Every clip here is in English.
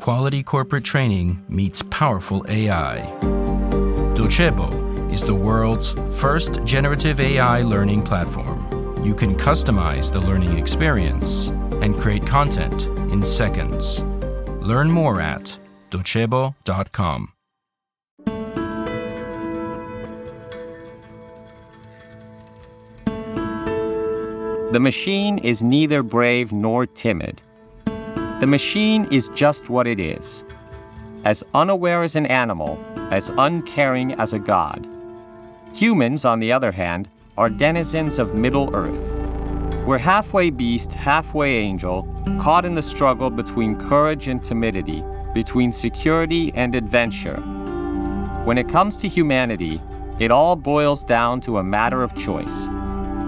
quality corporate training meets powerful AI. Docebo is the world's first generative AI learning platform. You can customize the learning experience and create content in seconds. Learn more at docebo.com. The machine is neither brave nor timid. The machine is just what it is. As unaware as an animal, as uncaring as a god. Humans, on the other hand, are denizens of Middle Earth. We're halfway beast, halfway angel, caught in the struggle between courage and timidity, between security and adventure. When it comes to humanity, it all boils down to a matter of choice.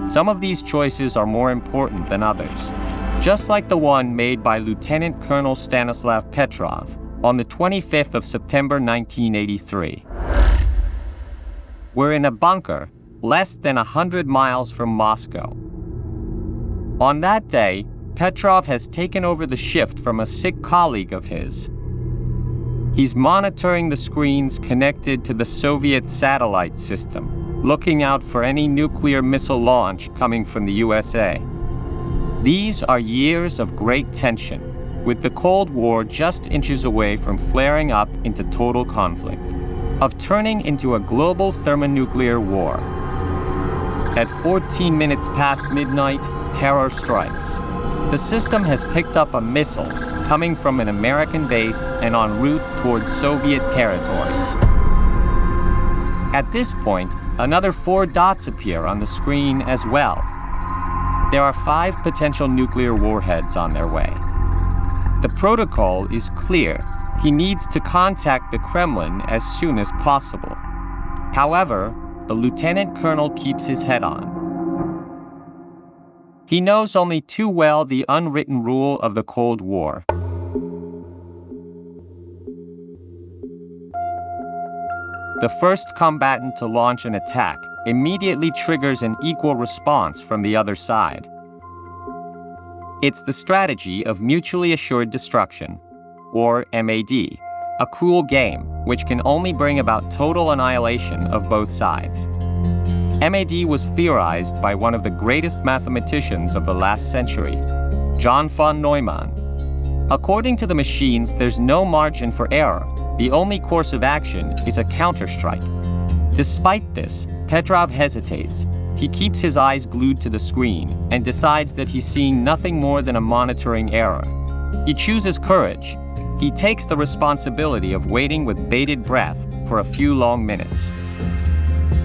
Some of these choices are more important than others, just like the one made by Lieutenant Colonel Stanislav Petrov on the 25th of September 1983. We're in a bunker less than 100 miles from Moscow. On that day, Petrov has taken over the shift from a sick colleague of his. He's monitoring the screens connected to the Soviet satellite system, looking out for any nuclear missile launch coming from the USA. These are years of great tension, with the Cold War just inches away from flaring up into total conflict, of turning into a global thermonuclear war. At 14 minutes past midnight, terror strikes. The system has picked up a missile coming from an American base and en route towards Soviet territory. At this point, another 4 dots appear on the screen as well. There are 5 potential nuclear warheads on their way. The protocol is clear. He needs to contact the Kremlin as soon as possible. However, the lieutenant colonel keeps his head on. He knows only too well the unwritten rule of the Cold War. The first combatant to launch an attack immediately triggers an equal response from the other side. It's the strategy of mutually assured destruction, or MAD, a cruel game which can only bring about total annihilation of both sides. MAD was theorized by one of the greatest mathematicians of the last century, John von Neumann. According to the machines, there's no margin for error. The only course of action is a counterstrike. Despite this, Petrov hesitates. He keeps his eyes glued to the screen and decides that he's seeing nothing more than a monitoring error. He chooses courage. He takes the responsibility of waiting with bated breath for a few long minutes.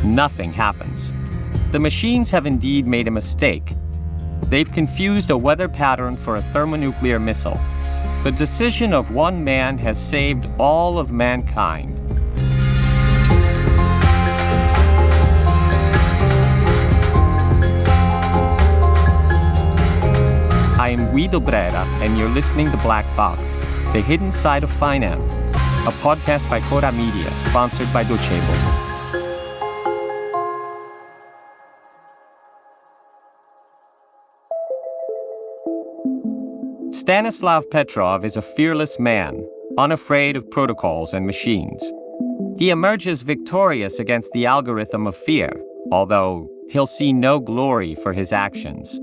Nothing happens. The machines have indeed made a mistake. They've confused a weather pattern for a thermonuclear missile. The decision of one man has saved all of mankind. I am Guido Brera, and you're listening to Black Box, The Hidden Side of Finance, a podcast by Cora Media, sponsored by Docebo. Stanislav Petrov is a fearless man, unafraid of protocols and machines. He emerges victorious against the algorithm of fear, although he'll see no glory for his actions.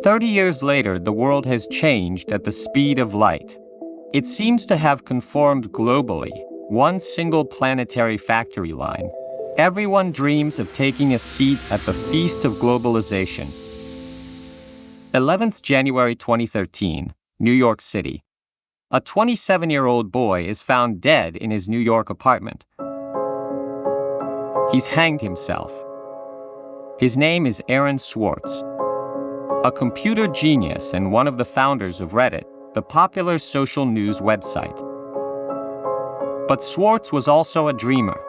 30 years later, the world has changed at the speed of light. It seems to have conformed globally, one single planetary factory line. Everyone dreams of taking a seat at the feast of globalization. 11th January 2013, New York City. A 27-year-old boy is found dead in his New York apartment. He's hanged himself. His name is Aaron Swartz, a computer genius and one of the founders of Reddit, the popular social news website. But Swartz was also a dreamer.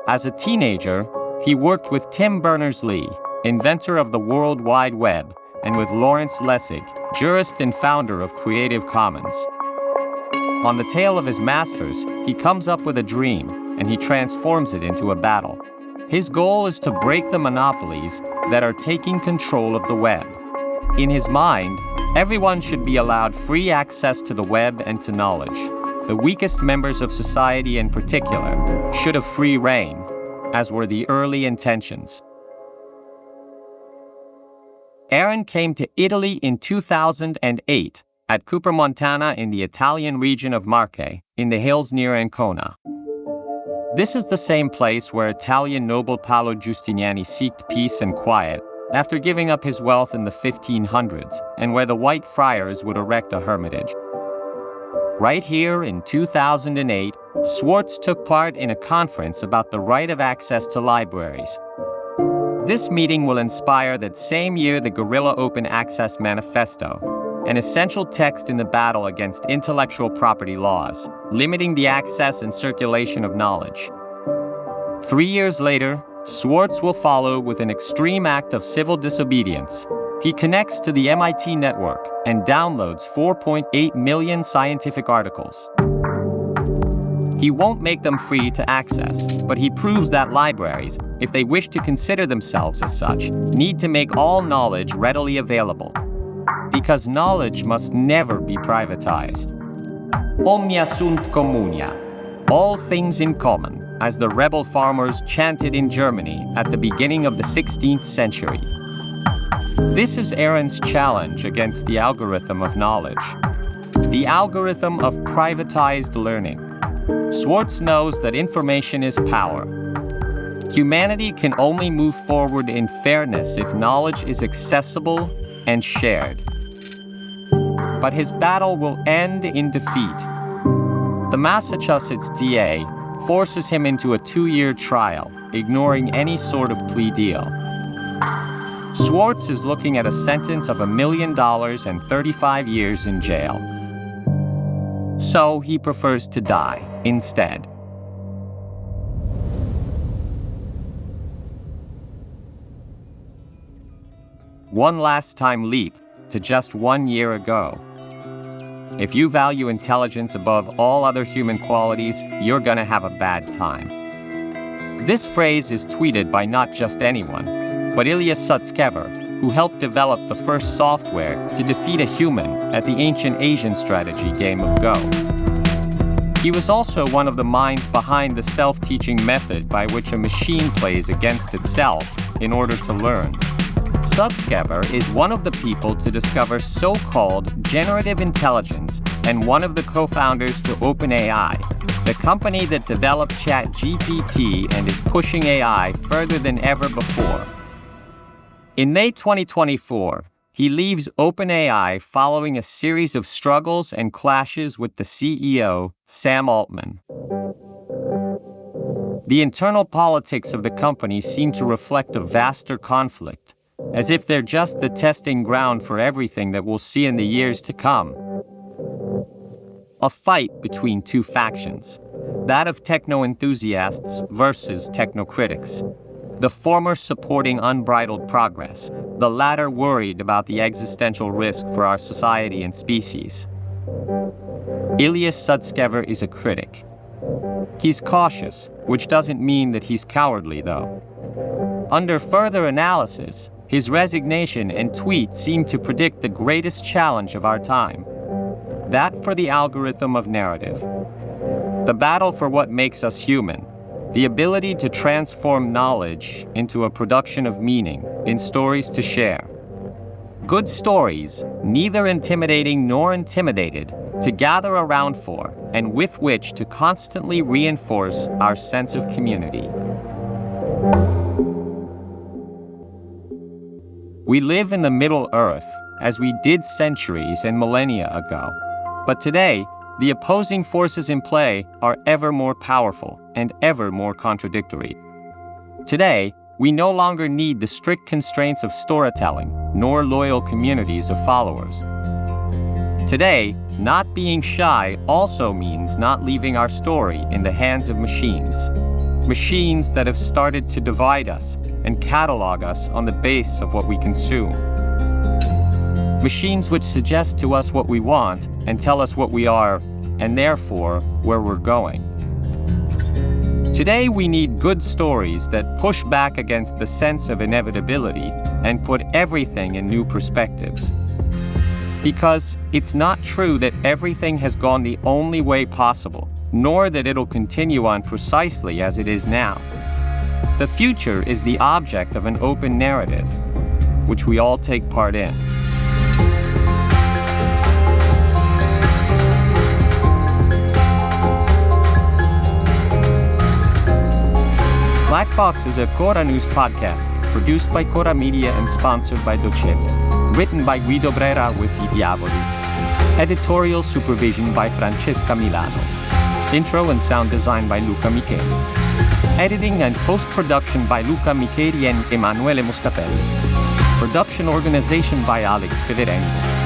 As a teenager, he worked with Tim Berners-Lee, inventor of the World Wide Web, and with Lawrence Lessig, jurist and founder of Creative Commons. On the tail of his masters, he comes up with a dream, and he transforms it into a battle. His goal is to break the monopolies that are taking control of the web. In his mind, Everyone should be allowed free access to the web and to knowledge. The weakest members of society in particular should have free rein, as were the early intentions. Aaron came to Italy in 2008 at Cupermontana in the Italian region of Marche, in the hills near Ancona. This is the same place where Italian noble Paolo Giustiniani sought peace and quiet after giving up his wealth in the 1500s, and where the White Friars would erect a hermitage. Right here in 2008, Swartz took part in a conference about the right of access to libraries. This meeting will inspire that same year the Guerrilla Open Access Manifesto, an essential text in the battle against intellectual property laws, limiting the access and circulation of knowledge. 3 years later, Swartz will follow with an extreme act of civil disobedience. He connects to the MIT network and downloads 4.8 million scientific articles. He won't make them free to access, but he proves that libraries, if they wish to consider themselves as such, need to make all knowledge readily available. Because knowledge must never be privatized. Omnia sunt communia, all things in common, as the rebel farmers chanted in Germany at the beginning of the 16th century. This is Aaron's challenge against the algorithm of knowledge, the algorithm of privatized learning. Swartz knows that information is power. Humanity can only move forward in fairness if knowledge is accessible and shared. But his battle will end in defeat. The Massachusetts DA forces him into a 2-year trial, ignoring any sort of plea deal. Swartz is looking at a sentence of $1 million and 35 years in jail. So he prefers to die instead. One last time leap to just 1 year ago. If you value intelligence above all other human qualities, you're gonna have a bad time. This phrase is tweeted by not just anyone, but Ilya Sutskever, who helped develop the first software to defeat a human at the ancient Asian strategy game of Go. He was also one of the minds behind the self-teaching method by which a machine plays against itself in order to learn. Sutskever is one of the people to discover so-called generative intelligence and one of the co-founders to OpenAI, the company that developed ChatGPT and is pushing AI further than ever before. In May 2024, he leaves OpenAI following a series of struggles and clashes with the CEO, Sam Altman. The internal politics of the company seem to reflect a vaster conflict, as if they're just the testing ground for everything that we'll see in the years to come. A fight between two factions, that of techno-enthusiasts versus techno-critics. The former supporting unbridled progress, the latter worried about the existential risk for our society and species. Ilya Sutskever is a critic. He's cautious, which doesn't mean that he's cowardly, though. Under further analysis, his resignation and tweet seem to predict the greatest challenge of our time. That for the algorithm of narrative. The battle for what makes us human. The ability to transform knowledge into a production of meaning in stories to share. Good stories, neither intimidating nor intimidated, to gather around for and with which to constantly reinforce our sense of community. We live in the Middle Earth, as we did centuries and millennia ago. But today, the opposing forces in play are ever more powerful and ever more contradictory. Today, we no longer need the strict constraints of storytelling, nor loyal communities of followers. Today, not being shy also means not leaving our story in the hands of machines. Machines that have started to divide us and catalog us on the basis of what we consume. Machines which suggest to us what we want and tell us what we are, and therefore where we're going. Today we need good stories that push back against the sense of inevitability and put everything in new perspectives. Because it's not true that everything has gone the only way possible, nor that it'll continue on precisely as it is now. The future is the object of an open narrative, which we all take part in. Black Box is a Cora News podcast, produced by Cora Media and sponsored by Docebo. Written by Guido Brera with I Diavoli. Editorial supervision by Francesca Milano. Intro and sound design by Luca Micheli. Editing and post-production by Luca Micheli and Emanuele Moscatelli. Production organization by Alex Peverengo.